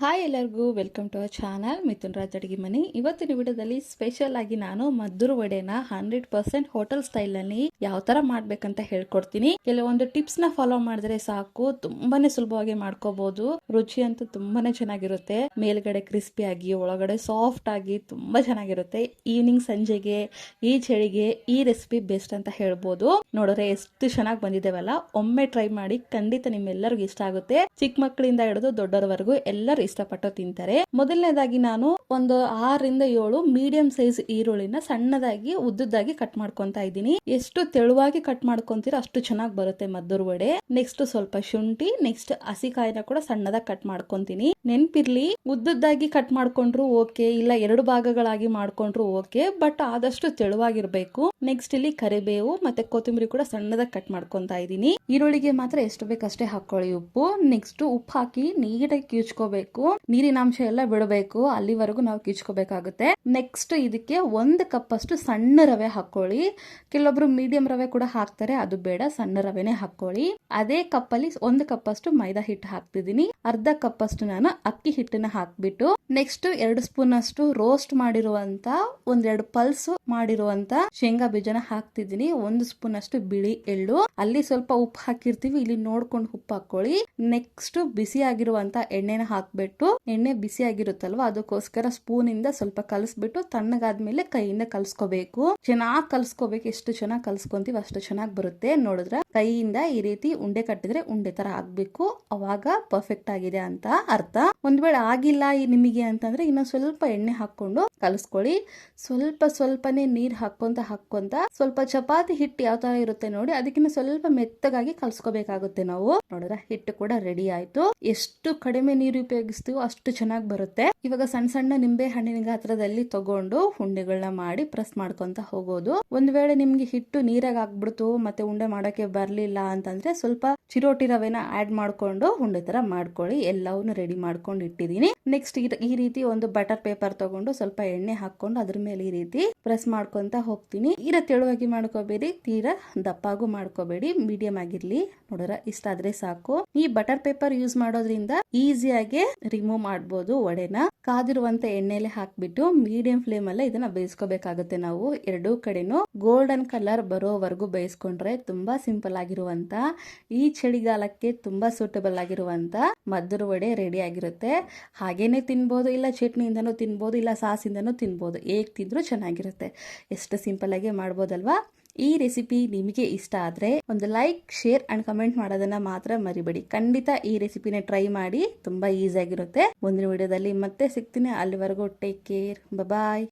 Hi ಎಲ್ಲರಿಗೂ welcome to our channel Mithun Raj ಅಡಿಗೆ ಮನೆ. ಇವತ್ತಿನ ವಿಡಿಯೋದಲ್ಲಿ ಸ್ಪೆಷಲ್ ಆಗಿ ನಾನು ಮದ್ದೂರು ವಡೆನ 100% ಹೋಟೆಲ್ ಸ್ಟೈಲ್ ಅಲ್ಲಿ ಯಾವ ತರ ಮಾಡ್ಬೇಕಂತ ಹೇಳ್ಕೊಡ್ತೀನಿ. ಕೆಲವೊಂದು ಟಿಪ್ಸ್ ನ ಫಾಲೋ ಮಾಡಿದ್ರೆ ಸಾಕು, ತುಂಬಾನೇ ಸುಲಭವಾಗಿ ಮಾಡ್ಕೋಬಹುದು. ರುಚಿ ಅಂತೂ ತುಂಬಾನೇ ಚೆನ್ನಾಗಿರುತ್ತೆ. ಮೇಲ್ಗಡೆ ಕ್ರಿಸ್ಪಿ ಆಗಿ ಒಳಗಡೆ ಸಾಫ್ಟ್ ಆಗಿ ತುಂಬಾ ಚೆನ್ನಾಗಿರುತ್ತೆ. ಈವ್ನಿಂಗ್ ಸಂಜೆಗೆ ಈ ಚಳಿಗೆ ಈ ರೆಸಿಪಿ ಬೆಸ್ಟ್ ಅಂತ ಹೇಳ್ಬೋದು. ನೋಡಿದ್ರೆ ಎಷ್ಟು ಚೆನ್ನಾಗಿ ಬಂದಿದ್ದೇವಲ್ಲ, ಒಮ್ಮೆ ಟ್ರೈ ಮಾಡಿ, ಖಂಡಿತ ನಿಮ್ಮೆಲ್ಲರಿಗೂ ಇಷ್ಟ ಆಗುತ್ತೆ. ಚಿಕ್ಕ ಮಕ್ಕಳಿಂದ ಹಿಡಿದು ದೊಡ್ಡರವರೆಗೂ ಎಲ್ಲರೂ ಇಷ್ಟಪಟ್ಟು ತಿಂತಾರೆ. ಮೊದಲನೇದಾಗಿ ನಾನು ಒಂದು 6-7 ಮೀಡಿಯಂ ಸೈಜ್ ಈರುಳ್ಳಿನ ಸಣ್ಣದಾಗಿ ಉದ್ದದಾಗಿ ಕಟ್ ಮಾಡ್ಕೊಂತಾ ಇದ್ದೀನಿ. ಎಷ್ಟು ತೆಳುವಾಗಿ ಕಟ್ ಮಾಡ್ಕೊಂತೀರೋ ಅಷ್ಟು ಚೆನ್ನಾಗಿ ಬರುತ್ತೆ ಮದ್ದೂರು ವಡೆ. ನೆಕ್ಸ್ಟ್ ಸ್ವಲ್ಪ ಶುಂಠಿ, ನೆಕ್ಸ್ಟ್ ಹಸಿಕಾಯಿನ ಕೂಡ ಸಣ್ಣದಾಗಿ ಕಟ್ ಮಾಡ್ಕೊಂತೀನಿ. ನೆನ್ಪಿರ್ಲಿ, ಉದ್ದದಾಗಿ ಕಟ್ ಮಾಡ್ಕೊಂಡ್ರು ಓಕೆ, ಇಲ್ಲ 2 ಭಾಗಗಳಾಗಿ ಮಾಡ್ಕೊಂಡ್ರು ಓಕೆ, ಬಟ್ ಆದಷ್ಟು ತೆಳುವಾಗಿರ್ಬೇಕು. ನೆಕ್ಸ್ಟ್ ಇಲ್ಲಿ ಕರಿಬೇವು ಮತ್ತೆ ಕೊತ್ತಂಬರಿ ಕೂಡ ಸಣ್ಣದಾಗಿ ಕಟ್ ಮಾಡ್ಕೊಂತಾ ಇದ್ದೀನಿ. ಈರುಳ್ಳಿಗೆ ಮಾತ್ರ ಎಷ್ಟು ಬೇಕಷ್ಟೇ ಹಾಕೊಳ್ಳಿ ಉಪ್ಪು. ನೆಕ್ಸ್ಟ್ ಉಪ್ಪು ಹಾಕಿ ನೀಟಾಗಿ ಕಿಚ್ಕೋಬೇಕು. ನೀರಿನಾಂಶ ಎಲ್ಲ ಬಿಡಬೇಕು, ಅಲ್ಲಿವರೆಗೂ ನಾವು ಕಿಚ್ಕೋಬೇಕಾಗುತ್ತೆ. ನೆಕ್ಸ್ಟ್ ಇದಕ್ಕೆ 1 ಕಪ್ ಅಷ್ಟು ಸಣ್ಣ ರವೆ ಹಾಕೊಳ್ಳಿ. ಕೆಲವೊಬ್ರು ಮೀಡಿಯಂ ರವೆ ಕೂಡ ಹಾಕ್ತಾರೆ, ಅದು ಬೇಡ, ಸಣ್ಣ ರವೆನೆ ಹಾಕೊಳ್ಳಿ. ಅದೇ ಕಪ್ ಅಲ್ಲಿ 1 ಕಪ್ ಅಷ್ಟು ಮೈದಾ ಹಿಟ್ಟು ಹಾಕ್ತಿದ್ದೀನಿ. ಅರ್ಧ ಕಪ್ ಅಷ್ಟು ನಾನು ಅಕ್ಕಿ ಹಿಟ್ಟನ್ನ ಹಾಕ್ಬಿಟ್ಟು ನೆಕ್ಸ್ಟ್ 2 ಸ್ಪೂನ್ ಅಷ್ಟು ರೋಸ್ಟ್ ಮಾಡಿರುವಂತ 1-2 ಪಲ್ಸ್ ಮಾಡಿರುವಂತ ಶೇಂಗಾ ಬೀಜನ ಹಾಕ್ತಿದ್ದೀನಿ. 1 ಸ್ಪೂನ್ ಅಷ್ಟು ಬಿಳಿ ಎಳ್ಳು, ಅಲ್ಲಿ ಸ್ವಲ್ಪ ಉಪ್ಪು ಹಾಕಿರ್ತೀವಿ, ಇಲ್ಲಿ ನೋಡ್ಕೊಂಡು ಉಪ್ಪು ಹಾಕೊಳ್ಳಿ. ನೆಕ್ಸ್ಟ್ ಬಿಸಿ ಆಗಿರುವಂತ ಎಣ್ಣೆನ ಹಾಕ್ಬಿಟ್ಟು, ಎಣ್ಣೆ ಬಿಸಿ ಆಗಿರುತ್ತಲ್ವಾ ಅದಕ್ಕೋಸ್ಕರ ಸ್ಪೂನ್ ಇಂದ ಸ್ವಲ್ಪ ಕಲಸ್ಬಿಟ್ಟು ತಣ್ಣಗಾದ್ಮೇಲೆ ಕೈಯಿಂದ ಕಲ್ಸ್ಕೋಬೇಕು. ಚೆನ್ನಾಗಿ ಕಲ್ಸ್ಕೋಬೇಕು. ಎಷ್ಟು ಚೆನ್ನಾಗಿ ಕಲ್ಸ್ಕೊಂತೀವಿ ಅಷ್ಟು ಚೆನ್ನಾಗಿ ಬರುತ್ತೆ. ನೋಡಿದ್ರ ಕೈಯಿಂದ ಈ ರೀತಿ ಉಂಡೆ ಕಟ್ಟಿದ್ರೆ ಉಂಡೆ ತರ ಆಗ್ಬೇಕು, ಅವಾಗ ಪರ್ಫೆಕ್ಟ್ ಆಗಿದೆ ಅಂತ ಅರ್ಥ. ಒಂದ್ ವೇಳೆ ಆಗಿಲ್ಲ ನಿಮಗೆ ಅಂತಂದ್ರೆ ಇನ್ನೊಂದ್ ಸ್ವಲ್ಪ ಎಣ್ಣೆ ಹಾಕೊಂಡು ಕಲಸ್ಕೊಳ್ಳಿ. ಸ್ವಲ್ಪನೇ ನೀರ್ ಹಾಕೊಂತ ಸ್ವಲ್ಪ ಚಪಾತಿ ಹಿಟ್ಟು ಯಾವ ತರ ಇರುತ್ತೆ ನೋಡಿ, ಅದಕ್ಕಿಂತ ಸ್ವಲ್ಪ ಮೆತ್ತಗಾಗಿ ಕಲ್ಸ್ಕೋಬೇಕಾಗುತ್ತೆ ನಾವು. ನೋಡಿದ್ರ ಹಿಟ್ಟು ಕೂಡ ರೆಡಿ ಆಯ್ತು. ಎಷ್ಟು ಕಡಿಮೆ ನೀರು ಉಪಯೋಗಿಸ್ತೀವೋ ಅಷ್ಟು ಚೆನ್ನಾಗಿ ಬರುತ್ತೆ. ಇವಾಗ ಸಣ್ಣ ಸಣ್ಣ ನಿಂಬೆ ಹಣ್ಣಿನ ಗಾತ್ರದಲ್ಲಿ ತಗೊಂಡು ಉಂಡೆಗಳನ್ನ ಮಾಡಿ ಪ್ರೆಸ್ ಮಾಡ್ಕೊಂತ ಹೋಗೋದು. ಒಂದ್ ವೇಳೆ ನಿಮ್ಗೆ ಹಿಟ್ಟು ನೀರಾಗ ಹಾಕ್ಬಿಡ್ತು ಮತ್ತೆ ಉಂಡೆ ಮಾಡಕ್ಕೆ ಬರ್ಲಿಲ್ಲ ಅಂತಂದ್ರೆ ಸ್ವಲ್ಪ ಚಿರೋಟಿ ರವೆನ ಆಡ್ ಮಾಡ್ಕೊಂಡು ಉಂಡೆ ತರ ಮಾಡ್ಕೊಳ್ಳಿ. ಎಲ್ಲವನ್ನು ರೆಡಿ ಮಾಡ್ಕೊಂಡು ಇಟ್ಟಿದೀನಿ. ನೆಕ್ಸ್ಟ್ ಈ ರೀತಿ ಒಂದು ಬಟರ್ ಪೇಪರ್ ತಗೊಂಡು ಸ್ವಲ್ಪ ಎಣ್ಣೆ ಹಾಕೊಂಡು ಅದ್ರ ಮೇಲೆ ಈ ರೀತಿ ಪ್ರೆಸ್ ಮಾಡ್ಕೊಂತ ಹೋಗ್ತೀನಿ. ತೀರಾ ತೆಳುವಾಗಿ ಮಾಡ್ಕೋಬೇಡಿ, ತೀರಾ ದಪ್ಪಾಗೂ ಮಾಡ್ಕೋಬೇಡಿ, ಮೀಡಿಯಂ ಆಗಿರ್ಲಿ. ನೋಡ್ರ ಇಷ್ಟ ಆದ್ರೆ ಸಾಕು. ಈ ಬಟರ್ ಪೇಪರ್ ಯೂಸ್ ಮಾಡೋದ್ರಿಂದ ಈಸಿಯಾಗಿ ರಿಮೂವ್ ಮಾಡಬಹುದು ವಡೆನ. ಕಾದಿರುವಂತ ಎಣ್ಣೆಲೆ ಹಾಕ್ಬಿಟ್ಟು ಮೀಡಿಯಂ ಫ್ಲೇಮ್ ಅಲ್ಲೇ ಇದನ್ನ ಬೇಯಿಸ್ಕೋಬೇಕಾಗುತ್ತೆ ನಾವು. 2 ಕಡೆನೂ ಗೋಲ್ಡನ್ ಕಲರ್ ಬರೋವರೆಗೂ ಬೇಯಿಸ್ಕೊಂಡ್ರೆ ತುಂಬಾ ಸಿಂಪಲ್ ಆಗಿರುವಂತ, ಈ ಚಳಿಗಾಲಕ್ಕೆ ತುಂಬಾ ಸೂಟಬಲ್ ಆಗಿರುವಂತ ಮದ್ದೂರು ವಡೆ ರೆಡಿ ಆಗಿರುತ್ತೆ. ಹಾಗೇನೆ ತಿನ್ಬೋದು, ಇಲ್ಲ ಚಟ್ನಿಯಿಂದನೂ ತಿನ್ಬೋದು, ಇಲ್ಲ ಸಾಸಿಂದನೂ ತಿನ್ಬೋದು. ಹೇಗ್ ತಿಂದ್ರು ಚೆನ್ನಾಗಿರುತ್ತೆ. ಎಷ್ಟು ಸಿಂಪಲ್ ಆಗಿ ಮಾಡ್ಬೋದಲ್ವಾ. ಈ ರೆಸಿಪಿ ನಿಮಗೆ ಇಷ್ಟ ಆದ್ರೆ ಒಂದು ಲೈಕ್, ಶೇರ್ ಅಂಡ್ ಕಮೆಂಟ್ ಮಾಡೋದನ್ನ ಮಾತ್ರ ಮರಿಬೇಡಿ. ಖಂಡಿತ ಈ ರೆಸಿಪಿನ ಟ್ರೈ ಮಾಡಿ, ತುಂಬಾ ಈಸಿ ಆಗಿರುತ್ತೆ. ಮುಂದಿನ ವಿಡಿಯೋದಲ್ಲಿ ಮತ್ತೆ ಸಿಗ್ತೀನಿ. ಅಲ್ಲಿವರೆಗೂ ಟೇಕ್ ಕೇರ್, ಬಾಯ್.